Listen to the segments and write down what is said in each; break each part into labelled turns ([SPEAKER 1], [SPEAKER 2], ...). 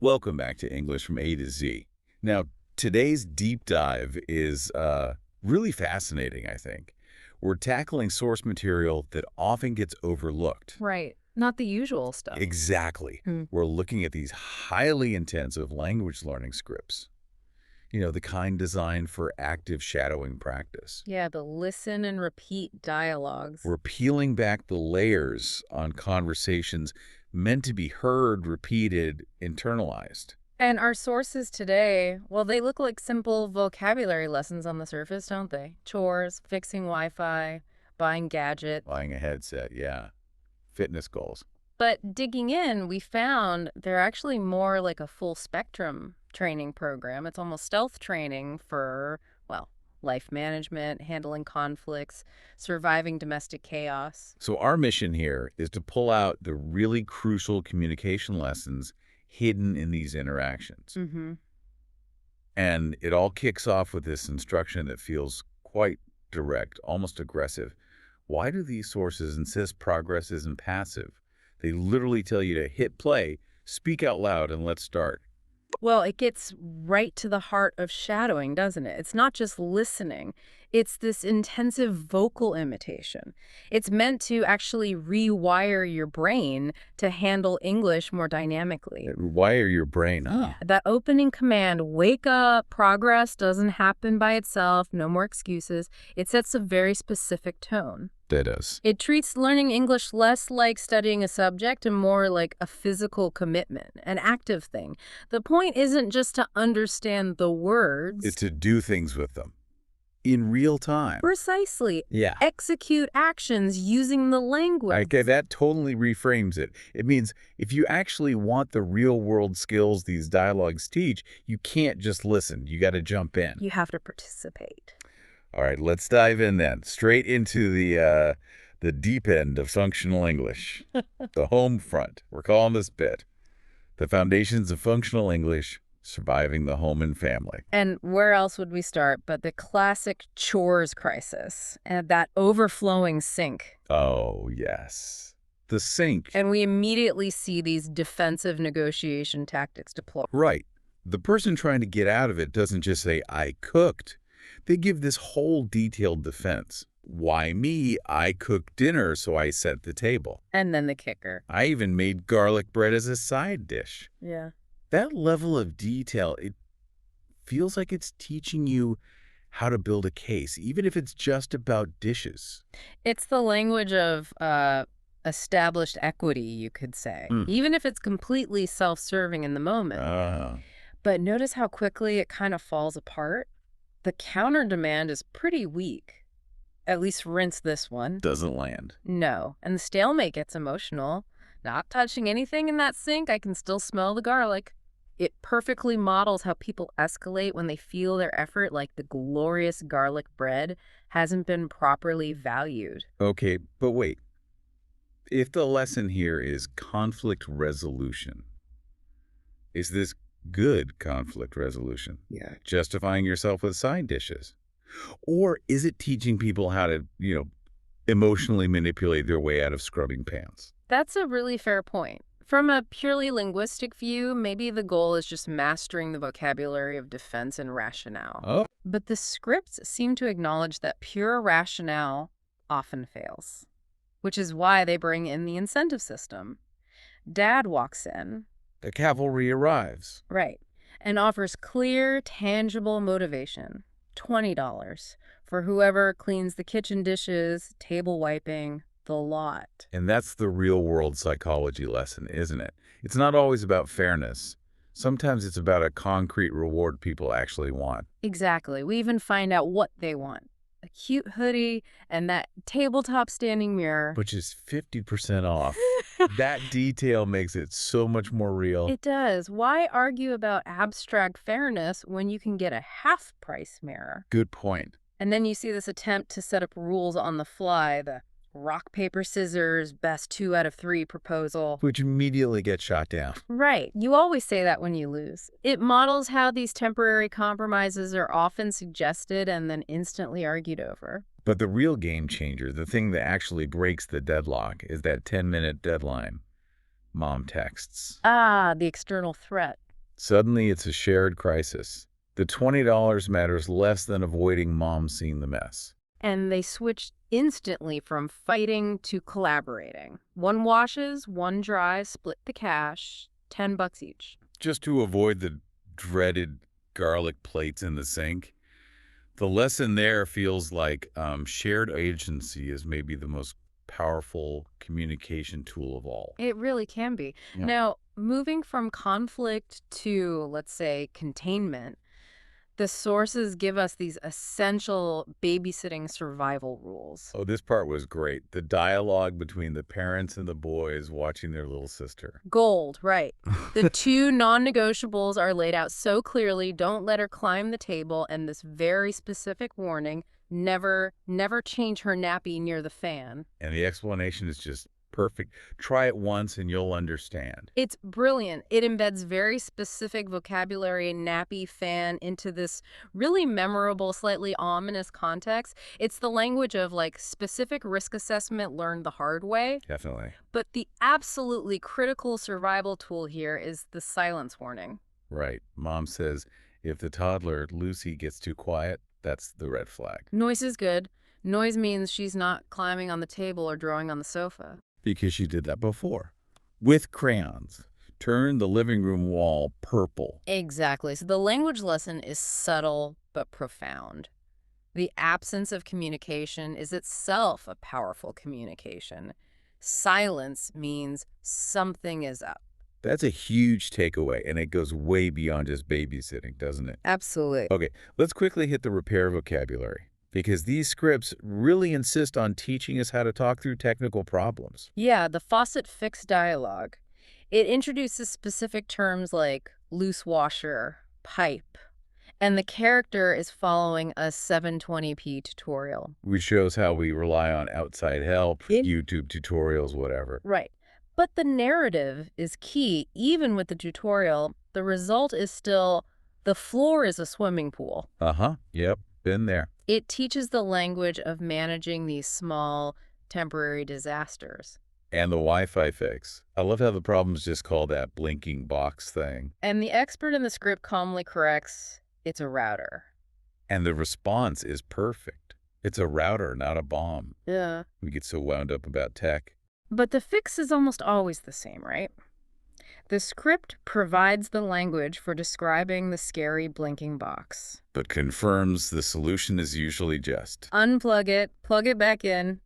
[SPEAKER 1] Welcome back to English from A to Z. Now, today's deep dive is really fascinating, I think. We're tackling source material that often gets overlooked.
[SPEAKER 2] Right. Not the usual stuff.
[SPEAKER 1] Exactly.
[SPEAKER 2] Hmm.
[SPEAKER 1] We're looking at these highly intensive language learning scripts. You know, the kind designed for active shadowing practice.
[SPEAKER 2] Yeah, the listen and repeat dialogues.
[SPEAKER 1] We're peeling back the layers on conversations meant to be heard, repeated, internalized.
[SPEAKER 2] And our sources today, well, they look like simple vocabulary lessons on the surface, don't they? Chores, fixing Wi-Fi, buying gadgets.
[SPEAKER 1] Buying a headset, yeah. Fitness goals.
[SPEAKER 2] But digging in, we found they're actually more like a full spectrum training program. It's almost stealth training for, well, life management, handling conflicts, surviving domestic chaos.
[SPEAKER 1] So our mission here is to pull out the really crucial communication lessons hidden in these interactions.
[SPEAKER 2] Mm-hmm.
[SPEAKER 1] And it all kicks off with this instruction that feels quite direct, almost aggressive. Why do these sources insist progress isn't passive? They literally tell you to hit play, speak out loud, and let's start.
[SPEAKER 2] Well, it gets right to the heart of shadowing, doesn't it? It's not just listening. It's this intensive vocal imitation. It's meant to actually rewire your brain to handle English more dynamically.
[SPEAKER 1] Wire your brain. Oh,
[SPEAKER 2] That opening command, wake up, progress doesn't happen by itself, no more excuses. It sets a very specific tone.
[SPEAKER 1] that does.
[SPEAKER 2] It treats learning English less like studying a subject and more like a physical commitment, an active thing. The point isn't just to understand the words.
[SPEAKER 1] It's to do things with them in real time.
[SPEAKER 2] Precisely.
[SPEAKER 1] Yeah.
[SPEAKER 2] Execute actions using the language.
[SPEAKER 1] Okay, that totally reframes it. It means if you actually want the real-world skills these dialogues teach, you can't just listen. You got to jump in.
[SPEAKER 2] You have to participate.
[SPEAKER 1] All right, let's dive in then. Straight into the deep end of functional English, the home front. We're calling this bit the foundations of functional English, surviving the home and family.
[SPEAKER 2] And where else would we start but the classic chores crisis and that overflowing sink?
[SPEAKER 1] Oh, yes. The sink.
[SPEAKER 2] And we immediately see these defensive negotiation tactics deployed.
[SPEAKER 1] Right. The person trying to get out of it doesn't just say, I cooked. They give this whole detailed defense. Why me? I cooked dinner, so I set the table.
[SPEAKER 2] And then the kicker.
[SPEAKER 1] I even made garlic bread as a side dish.
[SPEAKER 2] Yeah.
[SPEAKER 1] That level of detail, it feels like it's teaching you how to build a case, even if it's just about dishes.
[SPEAKER 2] It's the language of established equity, you could say, even if it's completely self-serving in the moment. But notice how quickly it kind of falls apart. The counter demand is pretty weak. At least rinse this one.
[SPEAKER 1] Doesn't land.
[SPEAKER 2] No. And the stalemate gets emotional. Not touching anything in that sink, I can still smell the garlic. It perfectly models how people escalate when they feel their effort, like the glorious garlic bread, hasn't been properly valued.
[SPEAKER 1] Okay, but wait. If the lesson here is conflict resolution, is this good conflict resolution?
[SPEAKER 2] Yeah.
[SPEAKER 1] Justifying yourself with side dishes? Or is it teaching people how to, emotionally manipulate their way out of scrubbing pans?
[SPEAKER 2] That's a really fair point. From a purely linguistic view, maybe the goal is just mastering the vocabulary of defense and rationale.
[SPEAKER 1] Oh.
[SPEAKER 2] But the scripts seem to acknowledge that pure rationale often fails, which is why they bring in the incentive system. Dad walks in.
[SPEAKER 1] The cavalry arrives.
[SPEAKER 2] Right. And offers clear, tangible motivation. $20 for whoever cleans the kitchen dishes, table wiping, the lot.
[SPEAKER 1] And that's the real-world psychology lesson, isn't it? It's not always about fairness. Sometimes it's about a concrete reward people actually want.
[SPEAKER 2] Exactly. We even find out what they want. A cute hoodie and that tabletop standing mirror.
[SPEAKER 1] Which is 50% off. That detail makes it so much more real.
[SPEAKER 2] It does. Why argue about abstract fairness when you can get a half-price mirror?
[SPEAKER 1] Good point.
[SPEAKER 2] And then you see this attempt to set up rules on the fly, the rock, paper, scissors, best 2 out of 3 proposal.
[SPEAKER 1] Which immediately gets shot down.
[SPEAKER 2] Right. You always say that when you lose. It models how these temporary compromises are often suggested and then instantly argued over.
[SPEAKER 1] But the real game changer, the thing that actually breaks the deadlock, is that 10-minute deadline. Mom texts.
[SPEAKER 2] Ah, the external threat.
[SPEAKER 1] Suddenly, it's a shared crisis. The $20 matters less than avoiding mom seeing the mess.
[SPEAKER 2] And they switched instantly from fighting to collaborating. One washes, one dries, split the cash, $10 each.
[SPEAKER 1] Just to avoid the dreaded garlic plates in the sink. The lesson there feels like shared agency is maybe the most powerful communication tool of all.
[SPEAKER 2] It really can be.
[SPEAKER 1] Yeah.
[SPEAKER 2] Now, moving from conflict to, let's say, containment, the sources give us these essential babysitting survival rules.
[SPEAKER 1] Oh, this part was great. The dialogue between the parents and the boys watching their little sister.
[SPEAKER 2] Gold, right. The two non-negotiables are laid out so clearly. Don't let her climb the table, and this very specific warning, never change her nappy near the fan.
[SPEAKER 1] And the explanation is just perfect. Try it once and you'll understand.
[SPEAKER 2] It's brilliant. It embeds very specific vocabulary, nappy, fan, into this really memorable, slightly ominous context. It's the language of, like, specific risk assessment learned the hard way.
[SPEAKER 1] Definitely.
[SPEAKER 2] But the absolutely critical survival tool here is the silence warning.
[SPEAKER 1] Right. Mom says if the toddler, Lucy, gets too quiet, that's the red flag.
[SPEAKER 2] Noise is good. Noise means she's not climbing on the table or drawing on the sofa.
[SPEAKER 1] Because she did that before. With crayons. Turn the living room wall purple.
[SPEAKER 2] Exactly. So the language lesson is subtle but profound. The absence of communication is itself a powerful communication. Silence means something is up.
[SPEAKER 1] That's a huge takeaway, and it goes way beyond just babysitting, doesn't it?
[SPEAKER 2] Absolutely.
[SPEAKER 1] Okay, let's quickly hit the repair vocabulary, because these scripts really insist on teaching us how to talk through technical problems.
[SPEAKER 2] Yeah, the faucet fix dialogue. It introduces specific terms like loose washer, pipe, and the character is following a 720p tutorial.
[SPEAKER 1] Which shows how we rely on outside help, YouTube tutorials, whatever.
[SPEAKER 2] Right. But the narrative is key. Even with the tutorial, the result is still the floor is a swimming pool.
[SPEAKER 1] Yep, been there.
[SPEAKER 2] It teaches the language of managing these small, temporary disasters.
[SPEAKER 1] And the Wi-Fi fix. I love how the problem's just called that blinking box thing.
[SPEAKER 2] And the expert in the script calmly corrects, it's a router.
[SPEAKER 1] And the response is perfect. It's a router, not a bomb.
[SPEAKER 2] Yeah.
[SPEAKER 1] We get so wound up about tech.
[SPEAKER 2] But the fix is almost always the same, right? The script provides the language for describing the scary blinking box.
[SPEAKER 1] But confirms the solution is usually just
[SPEAKER 2] Unplug it, plug it back in.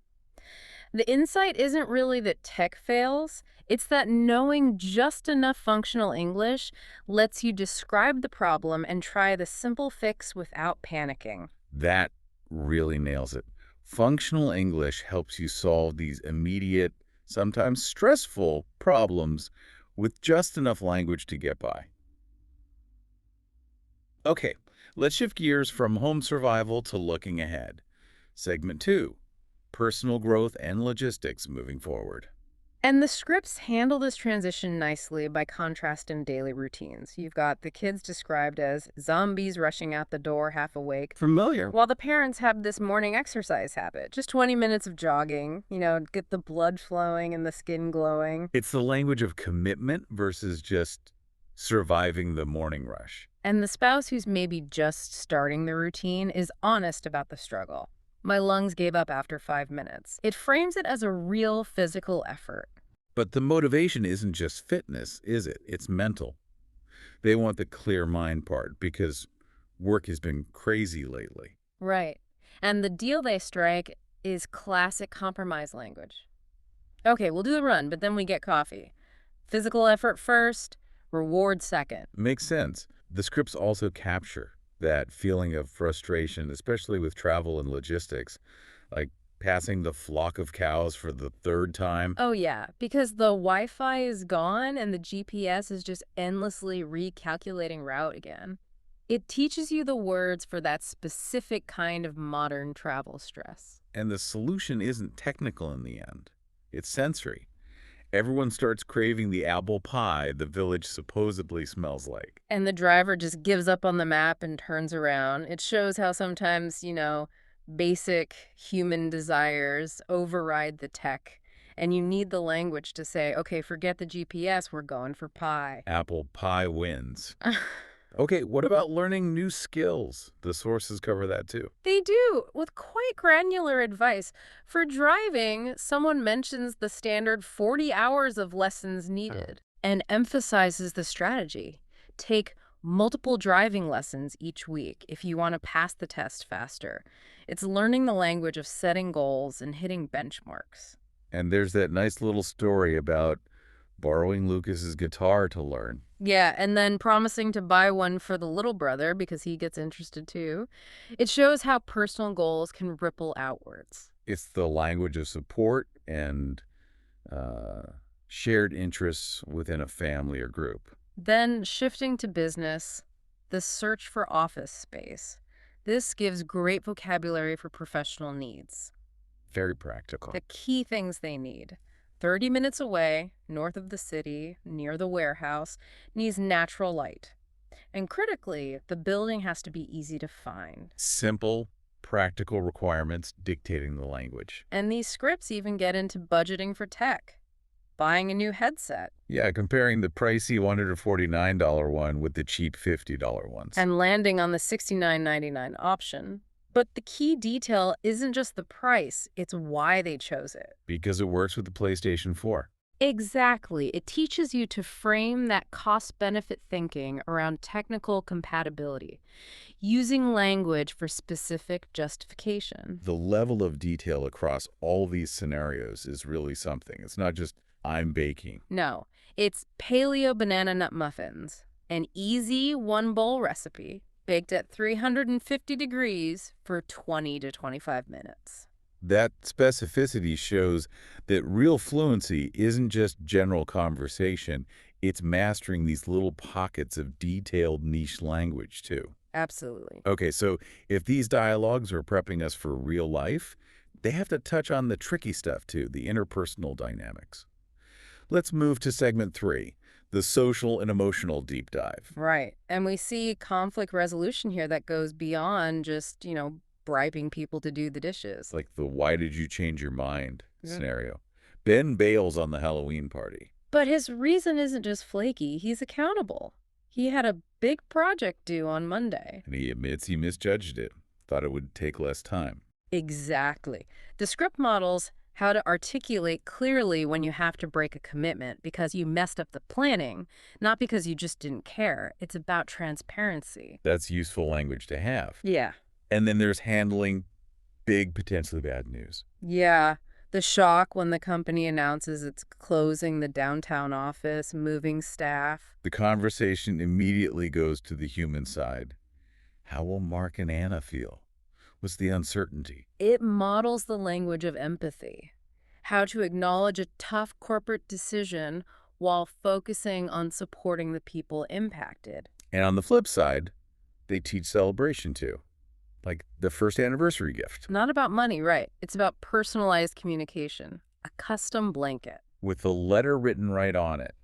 [SPEAKER 2] The insight isn't really that tech fails. It's that knowing just enough functional English lets you describe the problem and try the simple fix without panicking.
[SPEAKER 1] That really nails it. Functional English helps you solve these immediate, sometimes stressful problems with just enough language to get by. Okay, let's shift gears from home survival to looking ahead. Segment 2, personal growth and logistics moving forward.
[SPEAKER 2] And the scripts handle this transition nicely by contrast in daily routines. You've got the kids described as zombies rushing out the door half awake.
[SPEAKER 1] Familiar.
[SPEAKER 2] While the parents have this morning exercise habit. Just 20 minutes of jogging, get the blood flowing and the skin glowing.
[SPEAKER 1] It's the language of commitment versus just surviving the morning rush.
[SPEAKER 2] And the spouse who's maybe just starting the routine is honest about the struggle. My lungs gave up after 5 minutes. It frames it as a real physical effort.
[SPEAKER 1] But the motivation isn't just fitness, is it? It's mental. They want the clear mind part because work has been crazy lately.
[SPEAKER 2] Right. And the deal they strike is classic compromise language. Okay, we'll do the run, but then we get coffee. Physical effort first, reward second.
[SPEAKER 1] Makes sense. The scripts also capture that feeling of frustration, especially with travel and logistics, like passing the flock of cows for the 3rd time.
[SPEAKER 2] Oh, yeah, because the Wi-Fi is gone and the GPS is just endlessly recalculating route again. It teaches you the words for that specific kind of modern travel stress.
[SPEAKER 1] And the solution isn't technical in the end. It's sensory. Everyone starts craving the apple pie the village supposedly smells like.
[SPEAKER 2] And the driver just gives up on the map and turns around. It shows how sometimes, basic human desires override the tech. And you need the language to say, okay, forget the GPS, we're going for pie.
[SPEAKER 1] Apple pie wins. Okay, what about learning new skills? The sources cover that too.
[SPEAKER 2] They do, with quite granular advice. For driving, someone mentions the standard 40 hours of lessons needed and emphasizes the strategy. Take multiple driving lessons each week if you want to pass the test faster. It's learning the language of setting goals and hitting benchmarks.
[SPEAKER 1] And there's that nice little story about borrowing Lucas's guitar to learn.
[SPEAKER 2] Yeah, and then promising to buy one for the little brother because he gets interested too. It shows how personal goals can ripple outwards.
[SPEAKER 1] It's the language of support and shared interests within a family or group.
[SPEAKER 2] Then shifting to business, the search for office space. This gives great vocabulary for professional needs.
[SPEAKER 1] Very practical.
[SPEAKER 2] The key things they need. 30 minutes away, north of the city, near the warehouse, needs natural light. And critically, the building has to be easy to find.
[SPEAKER 1] Simple, practical requirements dictating the language.
[SPEAKER 2] And these scripts even get into budgeting for tech. Buying a new headset.
[SPEAKER 1] Yeah, comparing the pricey $149 one with the cheap $50 ones.
[SPEAKER 2] And landing on the $69.99 option. But the key detail isn't just the price, it's why they chose it.
[SPEAKER 1] Because it works with the PlayStation 4.
[SPEAKER 2] Exactly. It teaches you to frame that cost-benefit thinking around technical compatibility, using language for specific justification.
[SPEAKER 1] The level of detail across all these scenarios is really something. It's not just, I'm baking.
[SPEAKER 2] No, it's paleo banana nut muffins, an easy one-bowl recipe baked at 350 degrees for 20 to 25 minutes.
[SPEAKER 1] That specificity shows that real fluency isn't just general conversation, it's mastering these little pockets of detailed niche language, too.
[SPEAKER 2] Absolutely.
[SPEAKER 1] Okay, so if these dialogues are prepping us for real life, they have to touch on the tricky stuff, too, the interpersonal dynamics. Let's move to segment 3, the social and emotional deep dive.
[SPEAKER 2] Right. And we see conflict resolution here that goes beyond just, bribing people to do the dishes.
[SPEAKER 1] Like the why did you change your mind scenario. Ben bails on the Halloween party.
[SPEAKER 2] But his reason isn't just flaky. He's accountable. He had a big project due on Monday.
[SPEAKER 1] And he admits he misjudged it, thought it would take less time.
[SPEAKER 2] Exactly. The script models how to articulate clearly when you have to break a commitment because you messed up the planning, not because you just didn't care. It's about transparency.
[SPEAKER 1] That's useful language to have.
[SPEAKER 2] Yeah.
[SPEAKER 1] And then there's handling big, potentially bad news.
[SPEAKER 2] Yeah. The shock when the company announces it's closing the downtown office, moving staff.
[SPEAKER 1] The conversation immediately goes to the human side. How will Mark and Anna feel? What's the uncertainty?
[SPEAKER 2] It models the language of empathy, how to acknowledge a tough corporate decision while focusing on supporting the people impacted.
[SPEAKER 1] And on the flip side, they teach celebration too, like the first anniversary gift.
[SPEAKER 2] Not about money, right? It's about personalized communication, a custom blanket.
[SPEAKER 1] With the letter written right on it.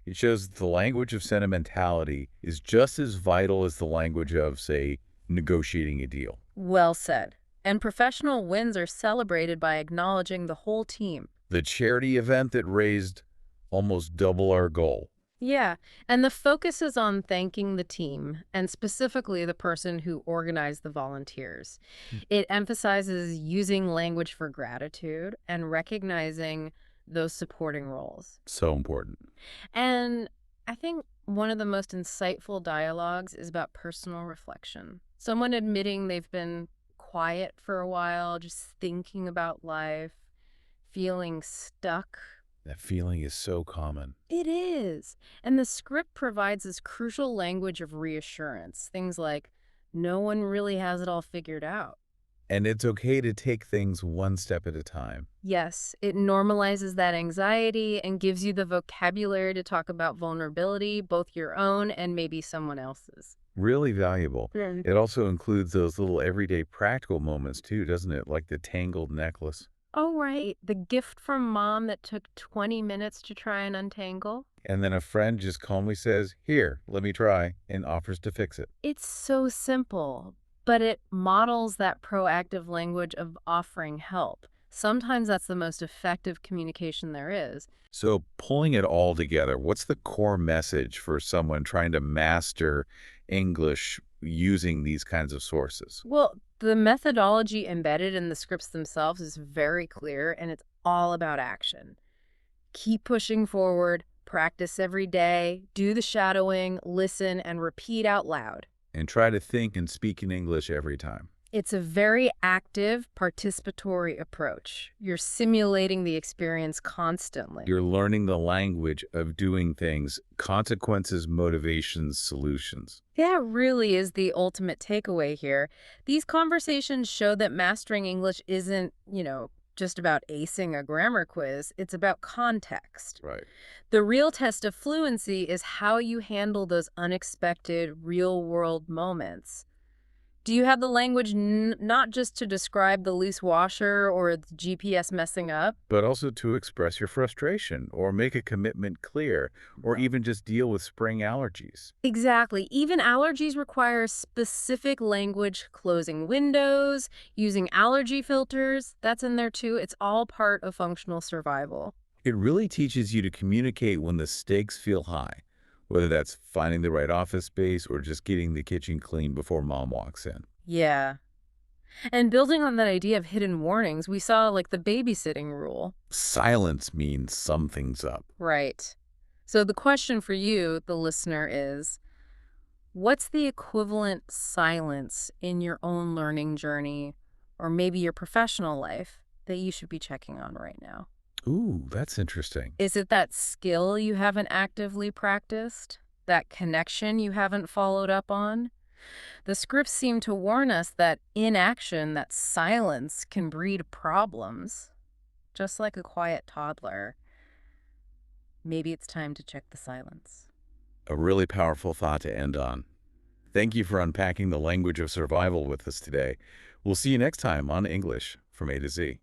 [SPEAKER 1] It shows that the language of sentimentality is just as vital as the language of, say, negotiating a deal.
[SPEAKER 2] Well said. And professional wins are celebrated by acknowledging the whole team.
[SPEAKER 1] The charity event that raised almost double our goal.
[SPEAKER 2] Yeah, and the focus is on thanking the team, and specifically the person who organized the volunteers. It emphasizes using language for gratitude and recognizing those supporting roles.
[SPEAKER 1] So important.
[SPEAKER 2] And I think one of the most insightful dialogues is about personal reflection. Someone admitting they've been quiet for a while, just thinking about life, feeling stuck.
[SPEAKER 1] That feeling is so common.
[SPEAKER 2] It is. And the script provides this crucial language of reassurance. Things like, no one really has it all figured out.
[SPEAKER 1] And it's okay to take things one step at a time.
[SPEAKER 2] Yes, it normalizes that anxiety and gives you the vocabulary to talk about vulnerability, both your own and maybe someone else's.
[SPEAKER 1] Really valuable.
[SPEAKER 2] Yeah.
[SPEAKER 1] It also includes those little everyday practical moments too, doesn't it? Like the tangled necklace.
[SPEAKER 2] Oh, right. The gift from mom that took 20 minutes to try and untangle.
[SPEAKER 1] And then a friend just calmly says, here, let me try, and offers to fix it.
[SPEAKER 2] It's so simple, but it models that proactive language of offering help, Sometimes that's the most effective communication there is.
[SPEAKER 1] So pulling it all together, what's the core message for someone trying to master English using these kinds of sources?
[SPEAKER 2] Well, the methodology embedded in the scripts themselves is very clear, and it's all about action. Keep pushing forward, practice every day, do the shadowing, listen, and repeat out loud.
[SPEAKER 1] And try to think and speak in English every time.
[SPEAKER 2] It's a very active, participatory approach. You're simulating the experience constantly.
[SPEAKER 1] You're learning the language of doing things, consequences, motivations, solutions.
[SPEAKER 2] That really is the ultimate takeaway here. These conversations show that mastering English isn't, just about acing a grammar quiz. It's about context.
[SPEAKER 1] Right.
[SPEAKER 2] The real test of fluency is how you handle those unexpected, real-world moments. Do you have the language not just to describe the loose washer or the GPS messing up?
[SPEAKER 1] But also to express your frustration or make a commitment clear or even just deal with spring allergies.
[SPEAKER 2] Exactly. Even allergies require specific language, closing windows, using allergy filters. That's in there too. It's all part of functional survival.
[SPEAKER 1] It really teaches you to communicate when the stakes feel high, whether that's finding the right office space or just getting the kitchen clean before mom walks in.
[SPEAKER 2] Yeah. And building on that idea of hidden warnings, we saw like the babysitting rule.
[SPEAKER 1] Silence means something's up.
[SPEAKER 2] Right. So the question for you, the listener, is what's the equivalent silence in your own learning journey or maybe your professional life that you should be checking on right now?
[SPEAKER 1] Ooh, that's interesting.
[SPEAKER 2] Is it that skill you haven't actively practiced? That connection you haven't followed up on? The scripts seem to warn us that inaction, that silence, can breed problems. Just like a quiet toddler. Maybe it's time to check the silence.
[SPEAKER 1] A really powerful thought to end on. Thank you for unpacking the language of survival with us today. We'll see you next time on English from A to Z.